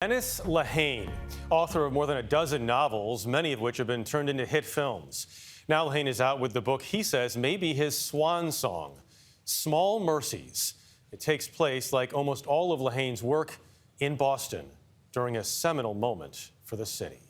Dennis Lehane, author of more than a dozen novels, many of which have been turned into hit films. Now Lehane is out with the book he says may be his swan song, Small Mercies. It takes place, like almost all of Lehane's work, in Boston during a seminal moment for the city.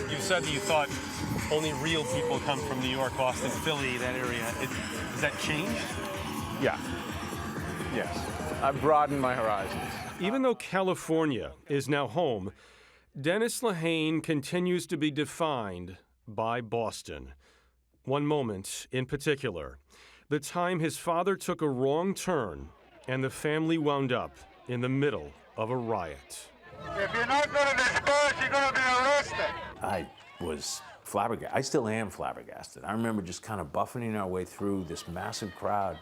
You said that you thought only real people come from New York, Boston, Philly, that area. Has that changed? Yeah. Yes. I've broadened my horizons. Even though California is now home, Dennis Lehane continues to be defined by Boston. One moment in particular, the time his father took a wrong turn and the family wound up in the middle of a riot. If you're not going to disperse, you're going to be arrested. I was flabbergasted. I still am flabbergasted. I remember just kind of buffeting our way through this massive crowd,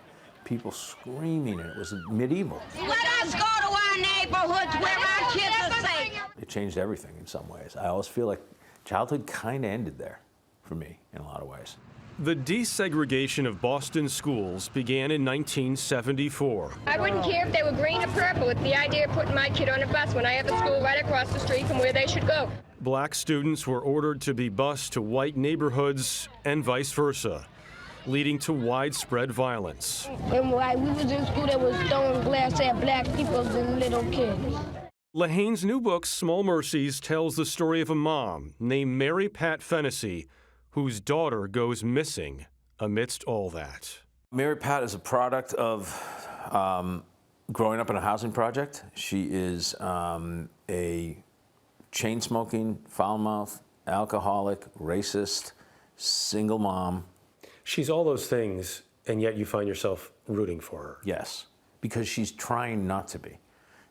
people screaming, and it was medieval. Let us go to our neighborhoods where our kids are safe. It changed everything in some ways. I always feel like childhood kind of ended there for me in a lot of ways. The desegregation of Boston schools began in 1974. I wouldn't care if they were green or purple with the idea of putting my kid on a bus when I have a school right across the street from where they should go. Black students were ordered to be bused to white neighborhoods and vice versa, leading to widespread violence. And while we was in school, there was throwing glass at black people and little kids. Lehane's new book, Small Mercies, tells the story of a mom named Mary Pat Fennessy, whose daughter goes missing amidst all that. Mary Pat is a product of growing up in a housing project. She is a chain-smoking, foul-mouthed, alcoholic, racist, single mom. She's all those things, and yet you find yourself rooting for her. Yes, because she's trying not to be.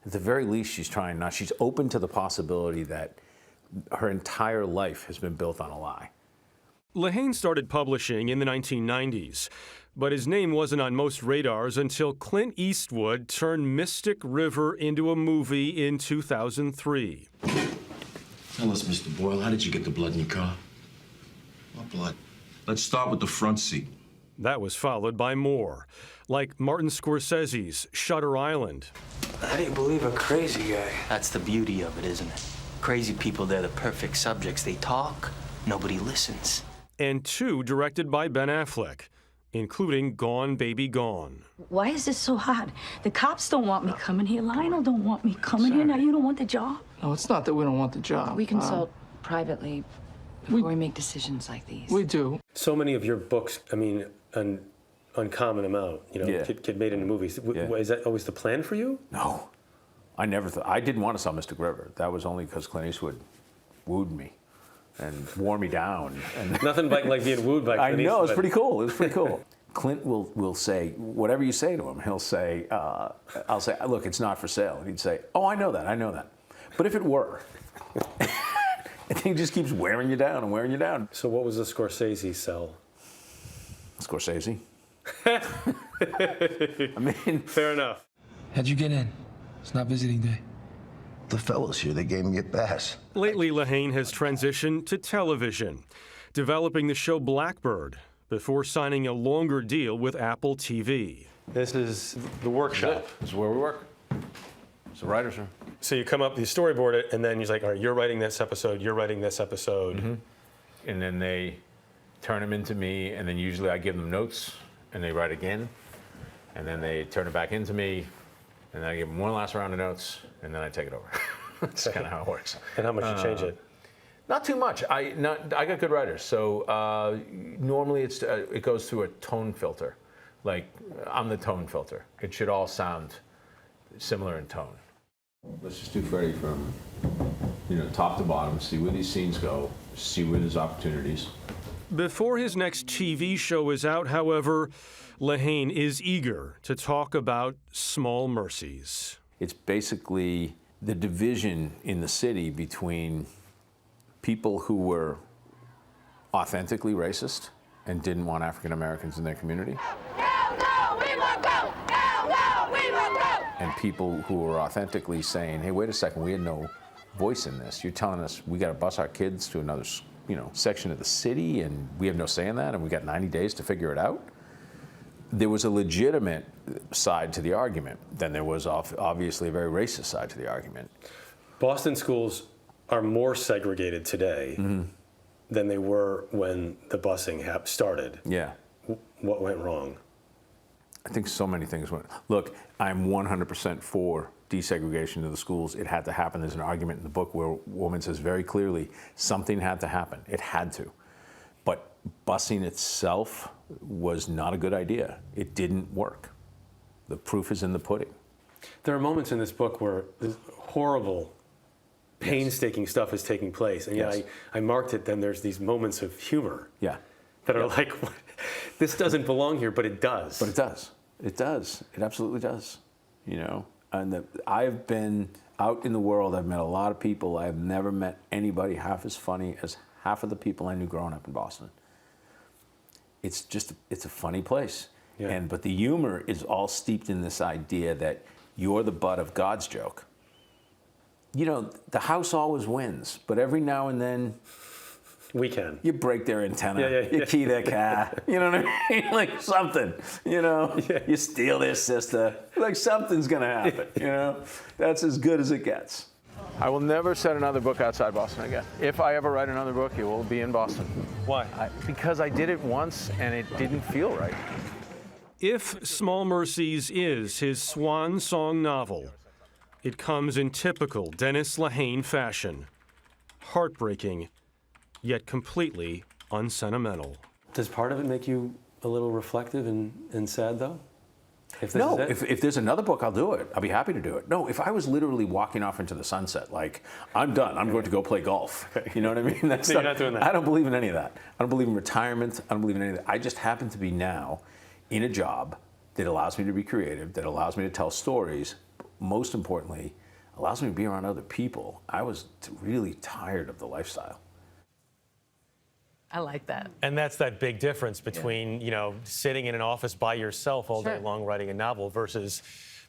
At the very least, she's trying not. She's open to the possibility that her entire life has been built on a lie. Lehane started publishing in the 1990s, but his name wasn't on most radars until Clint Eastwood turned Mystic River into a movie in 2003. Tell us, Mr. Boyle, how did you get the blood in your car? What blood? Let's start with the front seat. That was followed by more, like Martin Scorsese's Shutter Island. How do you believe a crazy guy? That's the beauty of it, isn't it? Crazy people, they're the perfect subjects. They talk, nobody listens. And two directed by Ben Affleck, including Gone Baby Gone. Why is this so hard? The cops don't want me coming here. Lionel don't want me coming here. Now you don't want the job? No, it's not that we don't want the job. We consult privately before we make decisions like these. We do. So many of your books, I mean, an uncommon amount, get made into movies. Is that always the plan for you? No. I never thought. I didn't want to sell Mystic River. That was only because Clint Eastwood wooed me and wore me down. And nothing like being wooed by Clint Eastwood. I know, it's pretty cool. It was pretty cool. Clint will say, whatever you say to him, he'll say, I'll say, look, it's not for sale. And he'd say, oh, I know that. But if it were, and he just keeps wearing you down and wearing you down. So what was the Scorsese sell? Scorsese? I mean... Fair enough. How'd you get in? It's not visiting day. The fellows here, they gave me a pass. Lately, Lehane has transitioned to television, developing the show Blackbird before signing a longer deal with Apple TV. This is the workshop. This is where we work. It's a writer's room. So you come up, you storyboard it, and then he's like, all right, you're writing this episode, you're writing this episode. Mm-hmm. And then they turn them into me, and then usually I give them notes, and they write again. And then they turn it back into me, and then I give them one last round of notes, and then I take it over. That's kind of how it works. And how much you change it? Not too much. I got good writers, so normally it goes through a tone filter. Like, I'm the tone filter. It should all sound similar in tone. Let's just do Freddie from, top to bottom, see where these scenes go, see where there's opportunities. Before his next TV show is out, however, Lehane is eager to talk about Small Mercies. It's basically the division in the city between people who were authentically racist and didn't want African Americans in their community. No, we won't go! No, we won't go! And people who were authentically saying, hey, wait a second, we had no voice in this. You're telling us we got to bus our kids to another, section of the city, and we have no say in that, and we got 90 days to figure it out? There was a legitimate side to the argument. Then there was obviously a very racist side to the argument. Boston schools are more segregated today than they were when the busing started. Yeah. What went wrong? I think so many things went. Look, I'm 100% for desegregation of the schools. It had to happen. There's an argument in the book where a woman says very clearly something had to happen. It had to. But busing itself was not a good idea. It didn't work. The proof is in the pudding. There are moments in this book where this horrible, painstaking stuff is taking place. And yet I marked it, then there's these moments of humor. Yeah. That are like, this doesn't belong here, but it does. But it does. It does. It absolutely does. You know, and I've been out in the world. I've met a lot of people. I've never met anybody half as funny as half of the people I knew growing up in Boston. It's a funny place. Yeah. But the humor is all steeped in this idea that you're the butt of God's joke. You know, the house always wins, but every now and then you break their antenna, you key their car, you know what I mean? Like something, you know, you steal their sister, like something's gonna happen, you know? That's as good as it gets. I will never set another book outside Boston again. If I ever write another book, it will be in Boston. Why? Because I did it once and it didn't feel right. If Small Mercies is his swan song novel, it comes in typical Dennis Lehane fashion. Heartbreaking, yet completely unsentimental. Does part of it make you a little reflective and sad, though? No, if there's another book, I'll do it. I'll be happy to do it. No, if I was literally walking off into the sunset, like, I'm done, I'm going to go play golf. You know what I mean? That's you're not doing that. I don't believe in any of that. I don't believe in retirement. I don't believe in any of that. I just happen to be now in a job that allows me to be creative, that allows me to tell stories, most importantly, allows me to be around other people. I was really tired of the lifestyle. I like that. And that's that big difference between, you know, sitting in an office by yourself all day long writing a novel versus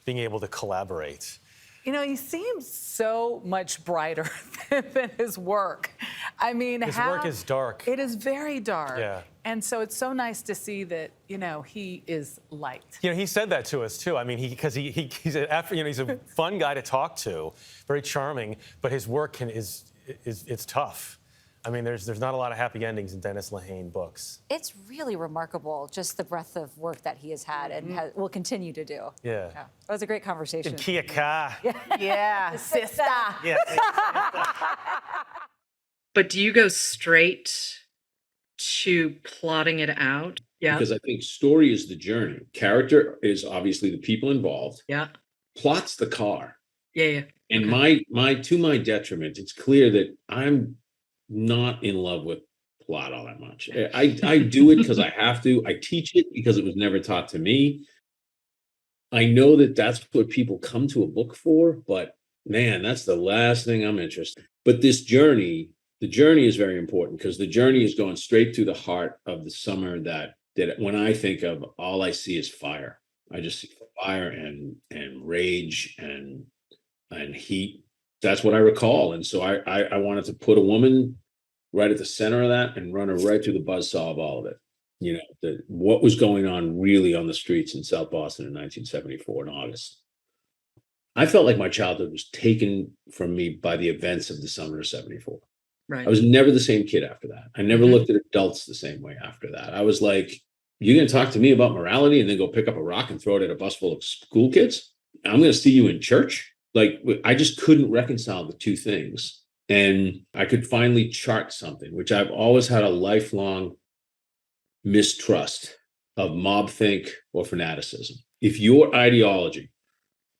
being able to collaborate. You know, he seems so much brighter than his work. I mean, his work is dark. It is very dark. Yeah. And so it's so nice to see that, you know, he is light. You know, he said that to us too. I mean, he's a fun guy to talk to, very charming, but his work it's tough. I mean, there's not a lot of happy endings in Dennis Lehane books. It's really remarkable, just the breadth of work that he has had and will continue to do. Yeah. That was a great conversation. And Kia Ka. Yeah, sister. Yeah. But do you go straight to plotting it out? Yeah. Because I think story is the journey. Character is obviously the people involved. Yeah. Plot's the car. Yeah. And to my detriment, it's clear that I'm not in love with plot all that much. I do it because I have to. I teach it because it was never taught to me. I know that that's what people come to a book for, but man, that's the last thing I'm interested in. But this journey, the journey is very important because the journey is going straight to the heart of the summer that when I think of, all I see is fire. I just see fire and rage and heat. That's what I recall. And so I wanted to put a woman right at the center of that and run her right through the buzzsaw of all of it. You know, what was going on really on the streets in South Boston in 1974 in August. I felt like my childhood was taken from me by the events of the summer of 74. Right. I was never the same kid after that. I never looked at adults the same way after that. I was like, you're going to talk to me about morality and then go pick up a rock and throw it at a bus full of school kids? I'm going to see you in church? Like, I just couldn't reconcile the two things. And I could finally chart something, which I've always had a lifelong mistrust of mob-think or fanaticism. If your ideology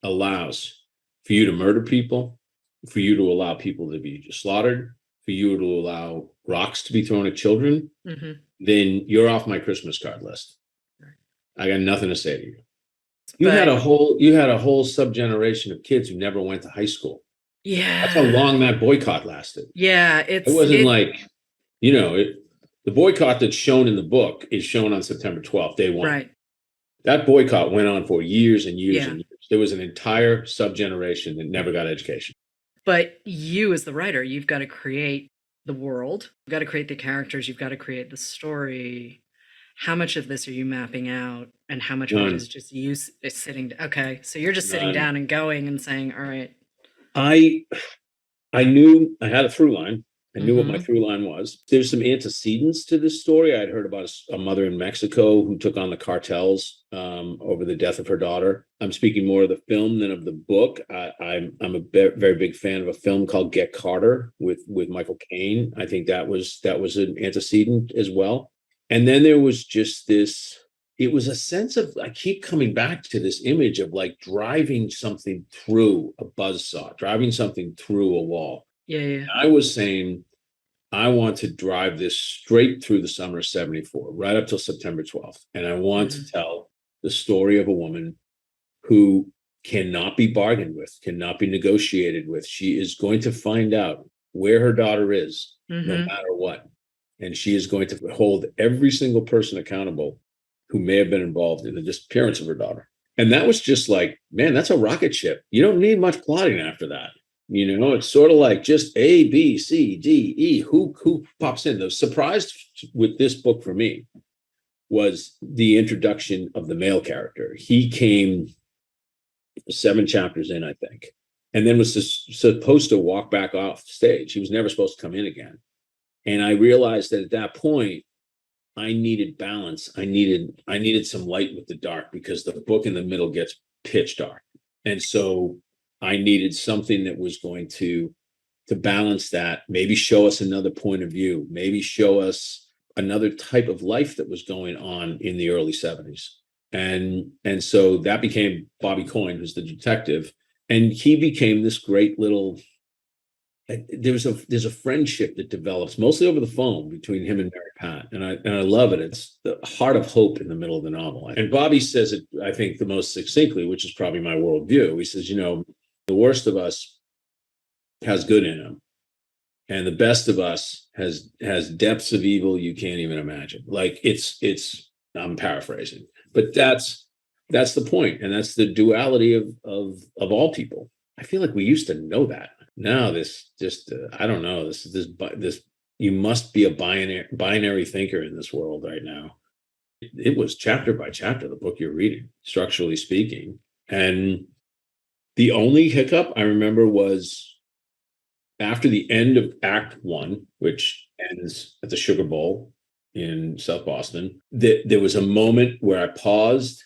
allows for you to murder people, for you to allow people to be slaughtered, for you to allow rocks to be thrown at children, then you're off my Christmas card list. I got nothing to say to you. You had a whole subgeneration of kids who never went to high school. Yeah. That's how long that boycott lasted. Yeah. It wasn't like, you know, the boycott that's shown in the book is shown on September 12th, day one. Right. That boycott went on for years and years and years. There was an entire subgeneration that never got education. But you as the writer, you've got to create the world. You've got to create the characters. You've got to create the story. How much of this are you mapping out? And how much of it is just you sitting? Okay. So you're just sitting down and going and saying, all right. I knew I had a through line. I knew what my Mhm. through line was. There's some antecedents to this story. I'd heard about a mother in Mexico who took on the cartels over the death of her daughter. I'm speaking more of the film than of the book. I'm a very big fan of a film called Get Carter with Michael Caine. I think that was an antecedent as well. And then there was just this. It was a sense of, I keep coming back to this image of like driving something through a buzzsaw, driving something through a wall. Yeah. I was saying, I want to drive this straight through the summer of 74, right up till September 12th. And I want to tell the story of a woman who cannot be bargained with, cannot be negotiated with. She is going to find out where her daughter is, no matter what. And she is going to hold every single person accountable who may have been involved in the disappearance of her daughter. And that was just like, man, that's a rocket ship. You don't need much plotting after that. You know, it's sort of like just A, B, C, D, E. Who pops in? The surprise with this book for me was the introduction of the male character. He came 7 chapters in, I think, and then was supposed to walk back off stage. He was never supposed to come in again. And I realized that at that point, I needed balance. I needed some light with the dark, because the book in the middle gets pitch dark. And so I needed something that was going to balance that, maybe show us another point of view, maybe show us another type of life that was going on in the early 70s. And so that became Bobby Coyne, who's the detective. And he became this great little, there's a friendship that develops mostly over the phone between him and Mary Pat. And I love it. It's the heart of hope in the middle of the novel. And Bobby says it, I think, the most succinctly, which is probably my worldview. He says, you know, the worst of us has good in him, and the best of us has depths of evil you can't even imagine. Like it's I'm paraphrasing, but that's the point, and that's the duality of all people. I feel like we used to know that. Now this just I don't know, this you must be a binary thinker in this world right now. It was chapter by chapter, the book you're reading, structurally speaking. And the only hiccup I remember was after the end of Act 1, which ends at the Sugar Bowl in South Boston, there was a moment where I paused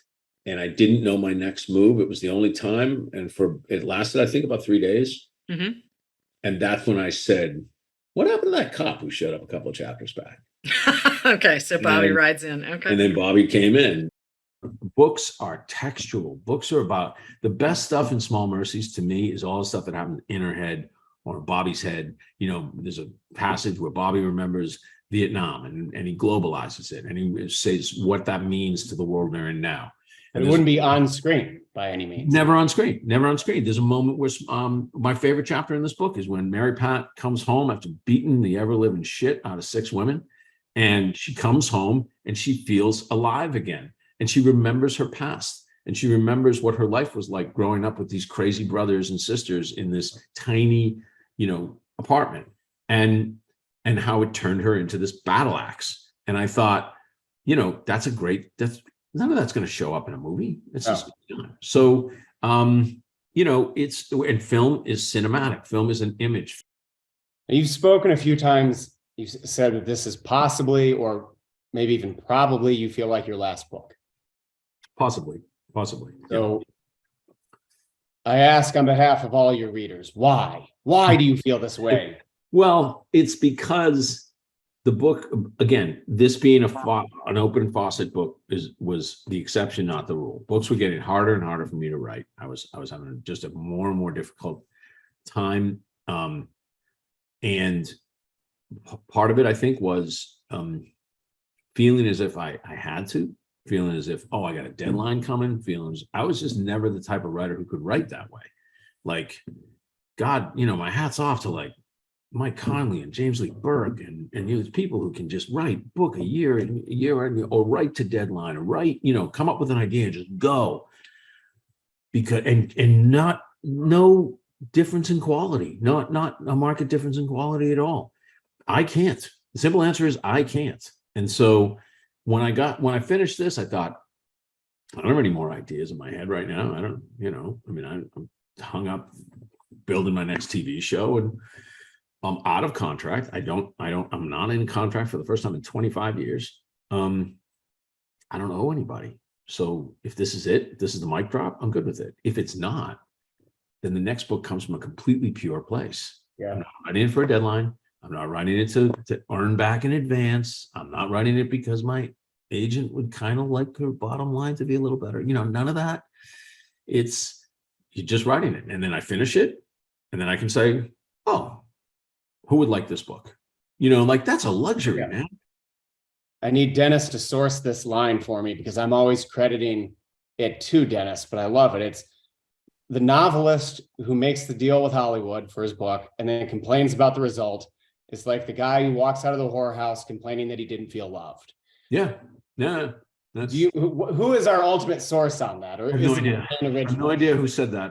and I didn't know my next move. It was the only time. And it lasted, I think, about 3 days. Mm-hmm. And that's when I said, what happened to that cop who showed up a couple of chapters back? Okay, so Bobby rides in. Okay. And then Bobby came in. Books are textual. Books are about the best stuff in Small Mercies to me is all the stuff that happens in her head or Bobby's head. You know, there's a passage where Bobby remembers Vietnam and he globalizes it and he says what that means to the world they're in now. And it wouldn't be on screen by any means. Never on screen. Never on screen. There's a moment where my favorite chapter in this book is when Mary Pat comes home after beating the ever-living shit out of 6 women. And she comes home and she feels alive again. And she remembers her past. And she remembers what her life was like growing up with these crazy brothers and sisters in this tiny, apartment. And how it turned her into this battle axe. And I thought, that's none of that's going to show up in a movie. It's just done. So, and film is cinematic. Film is an image. You've spoken a few times. You've said that this is possibly, or maybe even probably, you feel like your last book. Possibly. So I ask on behalf of all your readers, why? Why do you feel this way? Well, it's because the book, again, this being an open faucet book was the exception, not the rule. Books were getting harder and harder for me to write. I was having just a more and more difficult time. And part of it, I think, was feeling as if I had to, feeling as if, I got a deadline coming, I was just never the type of writer who could write that way. Like, God, my hat's off to like Mike Conley and James Lee Burke and there's people who can just write book a year or write to deadline or write, come up with an idea and just go. Because and not no difference in quality, not a market difference in quality at all. I can't. The simple answer is I can't. And so when I finished this, I thought, I don't have any more ideas in my head right now. I don't, I'm hung up building my next TV show, and I'm out of contract. I'm not in contract for the first time in 25 years. I don't owe anybody. So if this is it, this is the mic drop, I'm good with it. If it's not, then the next book comes from a completely pure place. Yeah. I'm not writing it for a deadline. I'm not writing it to earn back in advance. I'm not writing it because my agent would kind of like her bottom line to be a little better. None of that. You're just writing it. And then I finish it. And then I can say, oh, who would like this book? That's a luxury, man. I need Dennis to source this line for me because I'm always crediting it to Dennis, but I love it. It's the novelist who makes the deal with Hollywood for his book and then complains about the result. It's like the guy who walks out of the whorehouse complaining that he didn't feel loved. Yeah. Who is our ultimate source on that? Or I have no idea. I have no idea who said that.